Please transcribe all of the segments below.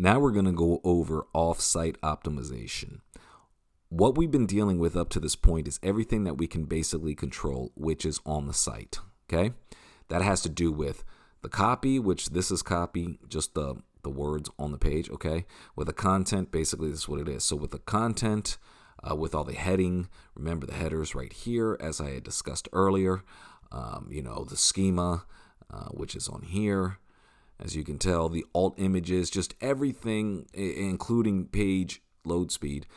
Now we're going to go over off-site optimization. What we've been dealing with up to this point is everything that we can basically control, which is on the site, okay? That has to do with the copy, which this is copy, just the words on the page, okay? With the content, basically this is what it is. So with the content, with all the heading, remember the headers right here, as I had discussed earlier, the schema, which is on here. As you can tell, the alt images, just everything, including page load speed,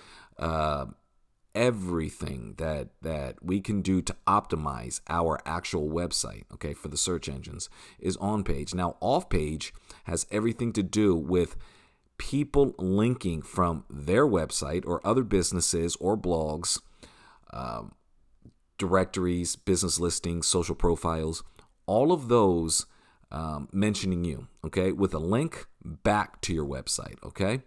everything that we can do to optimize our actual website, okay, for the search engines is on page. Now, off page has everything to do with people linking from their website or other businesses or blogs, directories, business listings, social profiles, all of those mentioning you, okay, with a link back to your website, okay?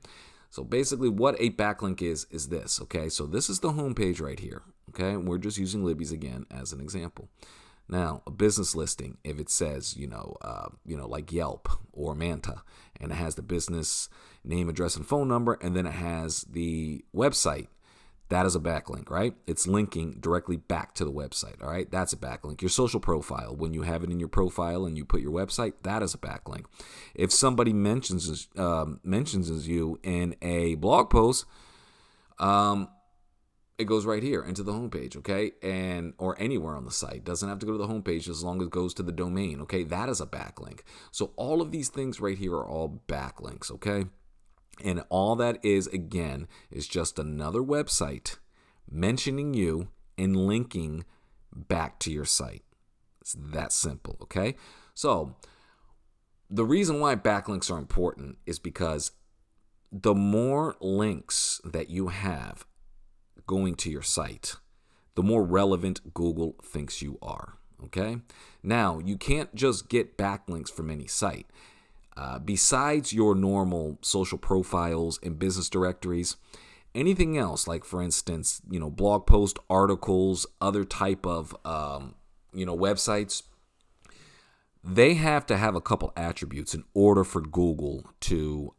So basically what a backlink is this, okay? So this is the home page right here, okay? And we're just using Libby's again as an example. Now, a business listing, if it says, like Yelp or Manta, and it has the business name, address, and phone number, and then it has the website, that is a backlink, right? It's linking directly back to the website, all right? That's a backlink. Your social profile, when you have it in your profile and you put your website, that is a backlink. If somebody mentions you in a blog post, it goes right here into the homepage, okay? Or anywhere on the site. Doesn't have to go to the homepage as long as it goes to the domain, okay? That is a backlink. So all of these things right here are all backlinks, okay? And all that is, again, is just another website mentioning you and linking back to your site. It's that simple, okay? So the reason why backlinks are important is because the more links that you have going to your site, the more relevant Google thinks you are, okay? Now, you can't just get backlinks from any site. Besides your normal social profiles and business directories, anything else, like for instance, blog post, articles, other type of, websites, they have to have a couple attributes in order for Google to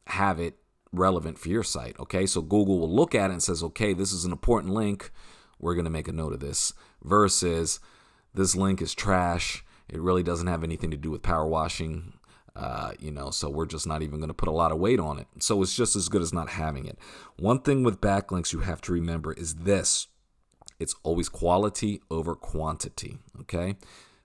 have it relevant for your site. Okay, so Google will look at it and says, okay, this is an important link. We're going to make a note of this, versus this link is trash. It really doesn't have anything to do with power washing. So we're just not even going to put a lot of weight on it. So it's just as good as not having it. One thing with backlinks you have to remember is this. It's always quality over quantity, okay?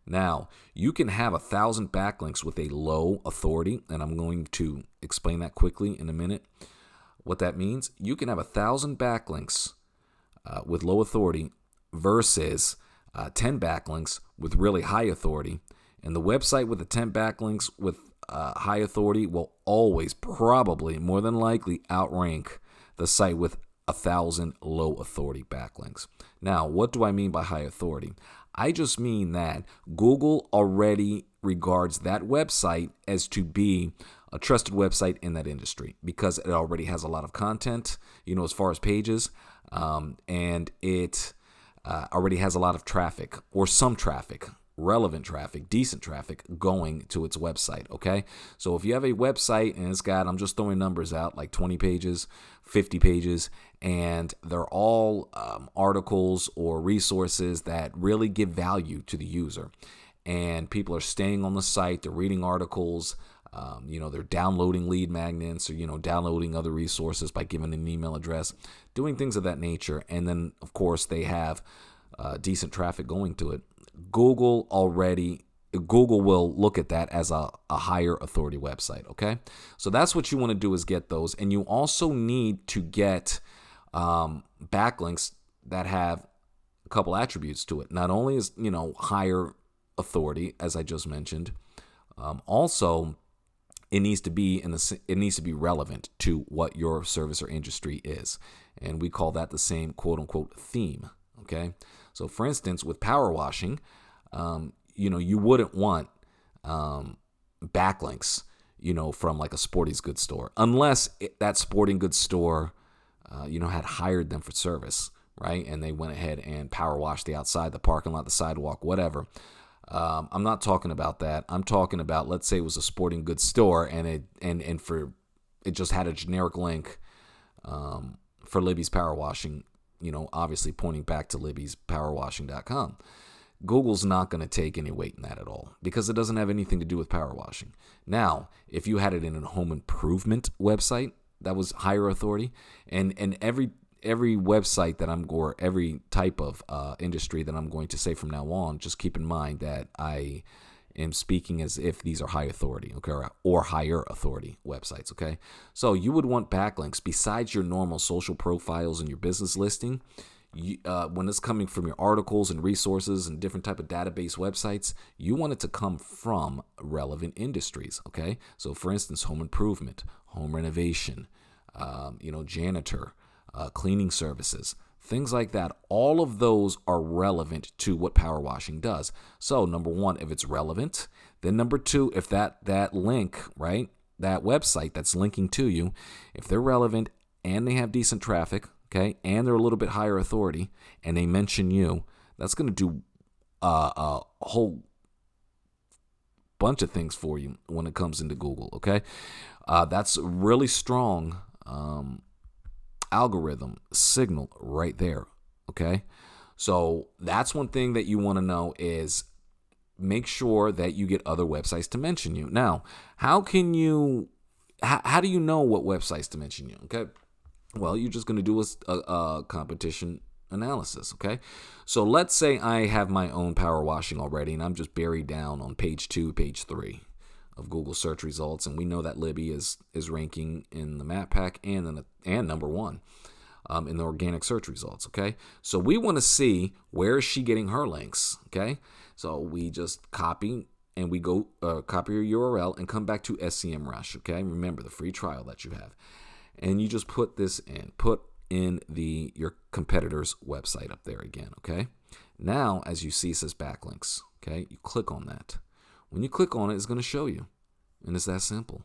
Now, you can have 1,000 backlinks with a low authority, and I'm going to explain that quickly in a minute. What that means, you can have 1,000 backlinks with low authority versus 10 backlinks with really high authority. And the website with the 10 backlinks with high authority will always, probably, more than likely, outrank the site with 1,000 low authority backlinks. Now, what do I mean by high authority? I just mean that Google already regards that website as to be a trusted website in that industry because it already has a lot of content, as far as pages, and it already has a lot of traffic or some traffic. Relevant traffic, decent traffic going to its website, okay? So if you have a website and it's got, I'm just throwing numbers out, like 20 pages, 50 pages, and they're all articles or resources that really give value to the user, and people are staying on the site, they're reading articles, they're downloading lead magnets or, downloading other resources by giving an email address, doing things of that nature, and then, of course, they have decent traffic going to it. Google will look at that as a higher authority website, okay? So that's what you want to do, is get those. And you also need to get backlinks that have a couple attributes to it. Not only is, higher authority, as I just mentioned, also it needs to be relevant to what your service or industry is. And we call that the same quote unquote theme, okay? So for instance, with power washing, you wouldn't want backlinks, from like a sporting goods store, unless that sporting goods store, had hired them for service, right? And they went ahead and power washed the outside, the parking lot, the sidewalk, whatever. I'm not talking about that. I'm talking about, let's say it was a sporting goods store and for it just had a generic link for Libby's Power Washing, obviously pointing back to libby'spowerwashing.com. Google's not going to take any weight in that at all because it doesn't have anything to do with power washing. Now, if you had it in a home improvement website, that was higher authority, and every website that or every type of industry that I'm going to say from now on, just keep in mind that I am speaking as if these are high authority, okay, or higher authority websites, okay? So you would want backlinks besides your normal social profiles and your business listing. When it's coming from your articles and resources and different type of database websites, you want it to come from relevant industries, okay? So for instance, home improvement, home renovation, janitor, cleaning services, things like that. All of those are relevant to what power washing does. So number one, if it's relevant, then number two, if that link, right, that website that's linking to you, if they're relevant and they have decent traffic, okay, and they're a little bit higher authority, and they mention you, that's going to do a whole bunch of things for you when it comes into Google, okay? That's a really strong algorithm signal right there, okay? So that's one thing that you want to know is make sure that you get other websites to mention you. Now, how do you know what websites to mention you, okay? Well, you're just going to do a competition analysis, okay? So let's say I have my own power washing already, and I'm just buried down on page 2, page 3 of Google search results, and we know that Libby is ranking in the map pack and number 1 in the organic search results, okay? So we want to see where is she getting her links, okay? So we just copy and we go copy your URL and come back to SEMrush, okay? Remember the free trial that you have. And you just put this in. Put in your competitor's website up there again, okay? Now, as you see, it says backlinks, okay? You click on that. When you click on it, it's going to show you. And it's that simple.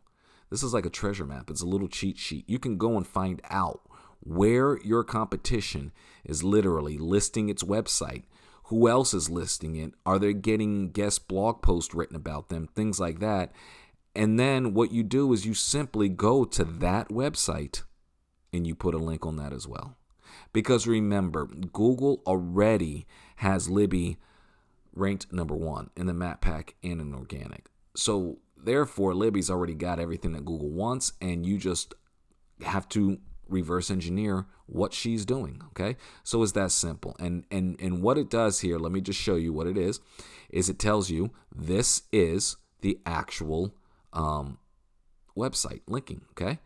This is like a treasure map. It's a little cheat sheet. You can go and find out where your competition is literally listing its website. Who else is listing it? Are they getting guest blog posts written about them? Things like that. And then what you do is you simply go to that website and you put a link on that as well. Because remember, Google already has Libby ranked number 1 in the map pack and in organic. So therefore, Libby's already got everything that Google wants, and you just have to reverse engineer what she's doing, okay? So it's that simple. And what it does here, let me just show you what it is it tells you this is the actual website linking, okay?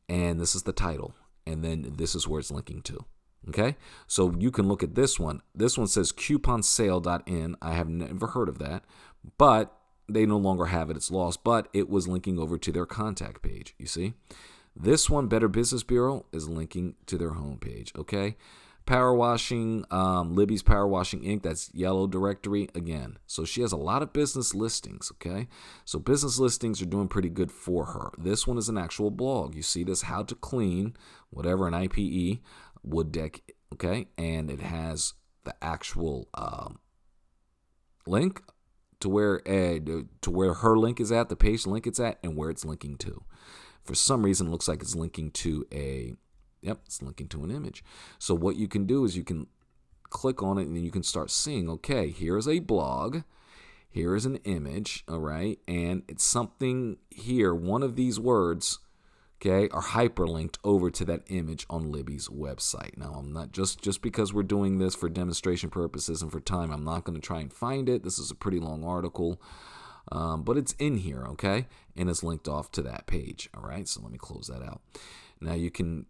And this is the title, and then this is where it's linking to, okay? So you can look at this one. This one says couponsale.in. I have never heard of that, but they no longer have it. It's lost, but it was linking over to their contact page, you see? This one, Better Business Bureau, is linking to their homepage, okay? Power Washing, Libby's Power Washing Inc., that's yellow directory again. So she has a lot of business listings, okay? So business listings are doing pretty good for her. This one is an actual blog. You see this, how to clean, whatever, an IPE, wood deck, okay? And it has the actual link to where her link is at, the page link it's at, and where it's linking to. For some reason, it looks like it's linking to it's linking to an image. So what you can do is you can click on it and then you can start seeing, okay, here is a blog, here is an image, all right, and it's something here, one of these words, okay, are hyperlinked over to that image on Libby's website. Now, I'm not just because we're doing this for demonstration purposes and for time, I'm not going to try and find it. This is a pretty long article, but it's in here, okay, and it's linked off to that page, all right? So let me close that out. Now you can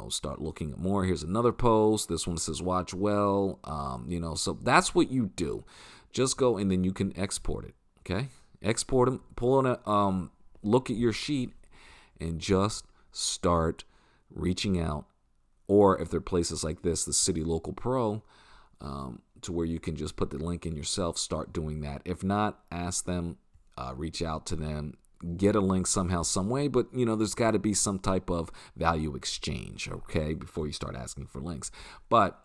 start looking at more. Here's another post. This one says watch well. So that's what you do. Just go and then you can export it. Okay, export them. Pull on a look at your sheet and just start reaching out. Or if there are places like this, the City Local Pro, to where you can just put the link in yourself. Start doing that. If not, ask them. Reach out to them. Get a link somehow, some way, but there's got to be some type of value exchange, okay, before you start asking for links. But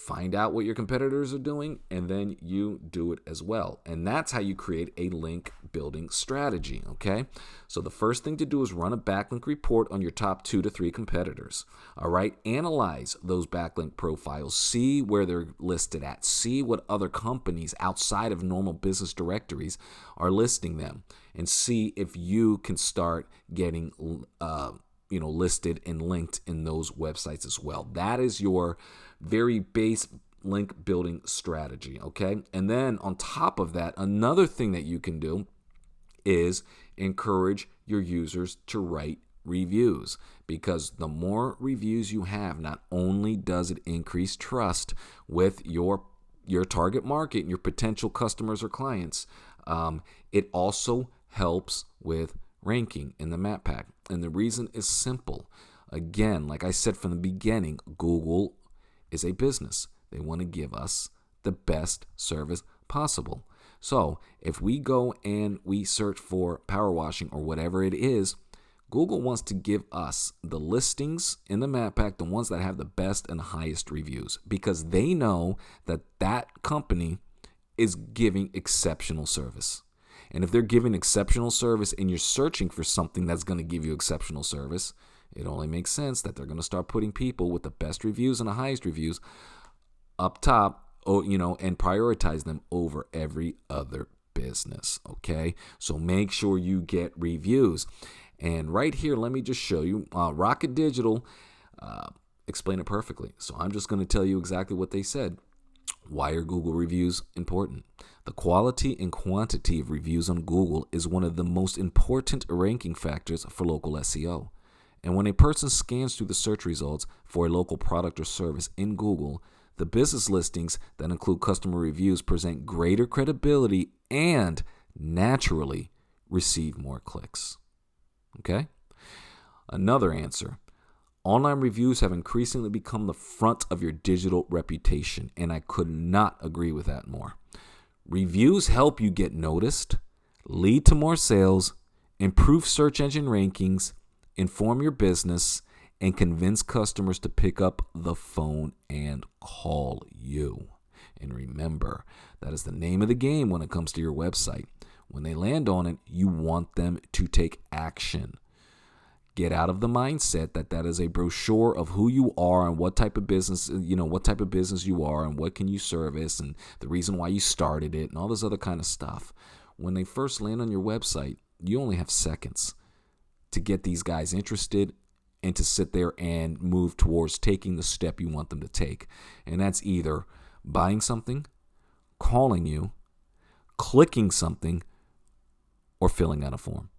find out what your competitors are doing, and then you do it as well. And that's how you create a link building strategy, okay? So the first thing to do is run a backlink report on your top 2 to 3 competitors, all right? Analyze those backlink profiles, see where they're listed at, see what other companies outside of normal business directories are listing them, and see if you can start getting listed and linked in those websites as well. That is your very base link building strategy, okay? And then on top of that, another thing that you can do is encourage your users to write reviews, because the more reviews you have, not only does it increase trust with your target market and your potential customers or clients, it also helps with ranking in the map pack. And the reason is simple. Again, like I said from the beginning, Google is a business. They want to give us the best service possible. So if we go and we search for power washing or whatever it is, Google wants to give us the listings in the map pack, the ones that have the best and highest reviews, because they know that that company is giving exceptional service. And if they're giving exceptional service and you're searching for something that's going to give you exceptional service, it only makes sense that they're going to start putting people with the best reviews and the highest reviews up top, and prioritize them over every other business, okay? So make sure you get reviews. And right here, let me just show you. Rocket Digital explained it perfectly. So I'm just going to tell you exactly what they said. Why are Google reviews important? The quality and quantity of reviews on Google is one of the most important ranking factors for local SEO. And when a person scans through the search results for a local product or service in Google, the business listings that include customer reviews present greater credibility and naturally receive more clicks. Okay? Another answer. Online reviews have increasingly become the front of your digital reputation, and I could not agree with that more. Reviews help you get noticed, lead to more sales, improve search engine rankings, inform your business, and convince customers to pick up the phone and call you. And remember, that is the name of the game when it comes to your website. When they land on it, you want them to take action. Get out of the mindset that is a brochure of who you are and what type of business, you are and what can you service and the reason why you started it and all this other kind of stuff. When they first land on your website, you only have seconds to get these guys interested and to sit there and move towards taking the step you want them to take. And that's either buying something, calling you, clicking something, or filling out a form.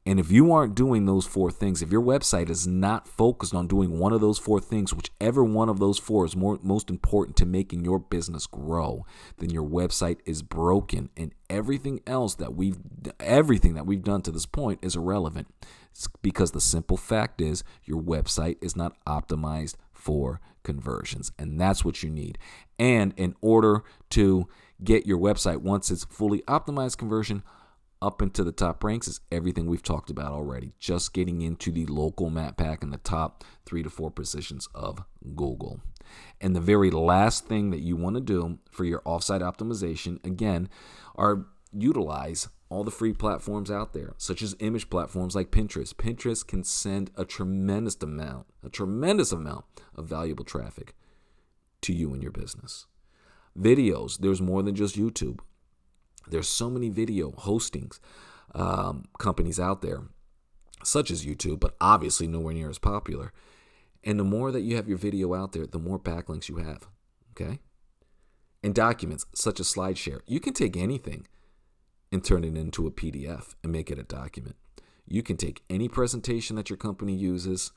And if you aren't doing those 4 things, if your website is not focused on doing one of those 4 things, whichever one of those 4 is most important to making your business grow, then your website is broken, and everything that we've done to this point is irrelevant. It's because the simple fact is your website is not optimized for conversions, and that's what you need. And in order to get your website, once it's fully optimized conversion, up into the top ranks is everything we've talked about already. Just getting into the local map pack in the top 3 to 4 positions of Google. And the very last thing that you want to do for your offsite optimization, again, are utilize all the free platforms out there, such as image platforms like Pinterest. Pinterest can send a tremendous amount of valuable traffic to you and your business. Videos, there's more than just YouTube. There's so many video hostings companies out there, such as YouTube, but obviously nowhere near as popular. And the more that you have your video out there, the more backlinks you have, okay? And documents, such as SlideShare. You can take anything and turn it into a PDF and make it a document. You can take any presentation that your company uses.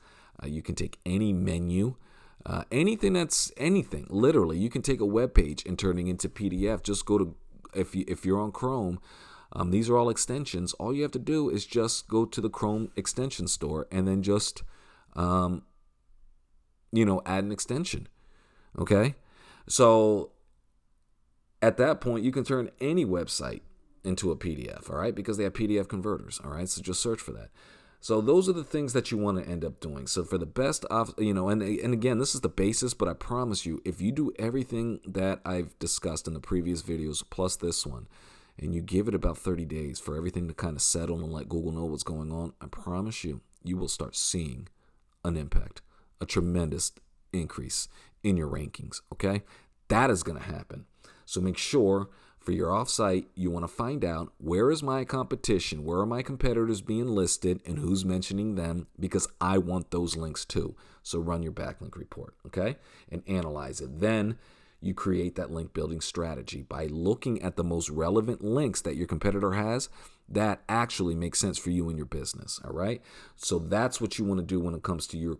You can take any menu. Anything, literally. You can take a web page and turn it into PDF. Just go to, if you're on Chrome, these are all extensions. All you have to do is just go to the Chrome extension store and then just, add an extension. Okay? So at that point, you can turn any website into a PDF, all right? Because they have PDF converters, all right? So just search for that. So those are the things that you want to end up doing. So for the best of, and again, this is the basis, but I promise you, if you do everything that I've discussed in the previous videos, plus this one, and you give it about 30 days for everything to kind of settle and let Google know what's going on, I promise you, you will start seeing an impact, a tremendous increase in your rankings, okay? That is going to happen. So make sure for your offsite, you want to find out, where is my competition? Where are my competitors being listed and who's mentioning them? Because I want those links too. So run your backlink report, okay? And analyze it. Then you create that link building strategy by looking at the most relevant links that your competitor has that actually make sense for you and your business, all right? So that's what you want to do when it comes to your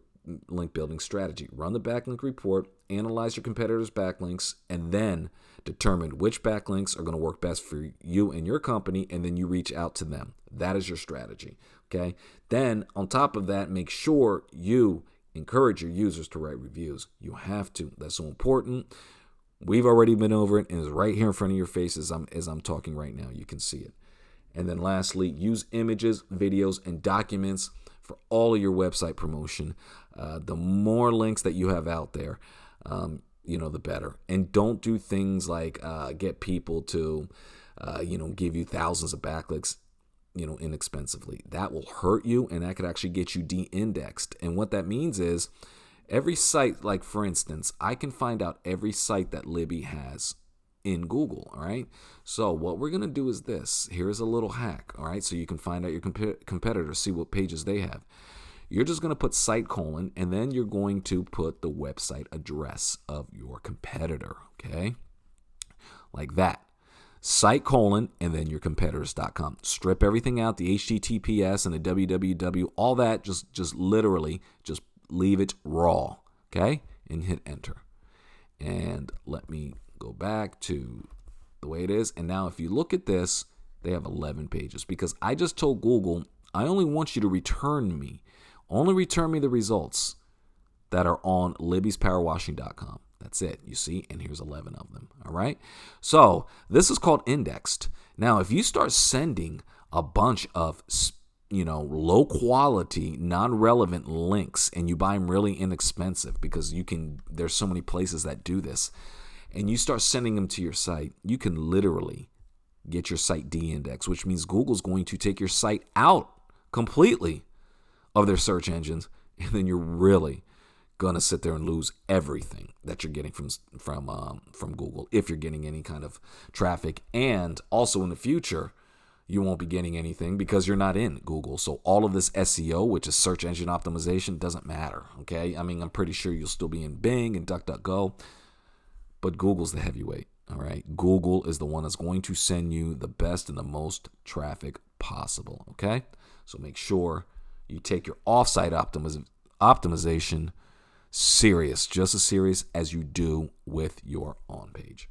link building strategy. Run the backlink report, analyze your competitors' backlinks, and then determine which backlinks are going to work best for you and your company, and then you reach out to them. That is your strategy, okay? Then on top of that, make sure you encourage your users to write reviews. You have to. That's so important. We've already been over it, and it's right here in front of your face as I'm talking right now. You can see it. And then lastly, use images, videos, and documents for all of your website promotion. The more links that you have out there, the better. And don't do things like get people to, give you thousands of backlinks, inexpensively. That will hurt you, and that could actually get you de-indexed. And what that means is every site, like for instance, I can find out every site that Libby has in Google, all right? So what we're going to do is this. Here's a little hack, all right? So you can find out your competitors, see what pages they have. You're just going to put site : and then you're going to put the website address of your competitor, okay? Like that. Site : and then your competitors.com. Strip everything out, the HTTPS and the www, all that, just literally just leave it raw, okay? And hit enter. And let me go back to the way it is. And now if you look at this, they have 11 pages because I just told Google, I only want you to return me the results that are on libbyspowerwashing.com. That's it, you see, and here's 11 of them, all right? So this is called indexed. Now, if you start sending a bunch of low quality, non-relevant links, and you buy them really inexpensive because there's so many places that do this, and you start sending them to your site, you can literally get your site de-indexed, which means Google's going to take your site out completely of their search engines, and then you're really gonna sit there and lose everything that you're getting from Google, if you're getting any kind of traffic. And also in the future, you won't be getting anything because you're not in Google. So all of this SEO, which is search engine optimization, doesn't matter, okay? I mean, I'm pretty sure you'll still be in Bing and DuckDuckGo, but Google's the heavyweight, all right? Google is the one that's going to send you the best and the most traffic possible, okay? So make sure you take your offsite optimization serious, just as serious as you do with your on page.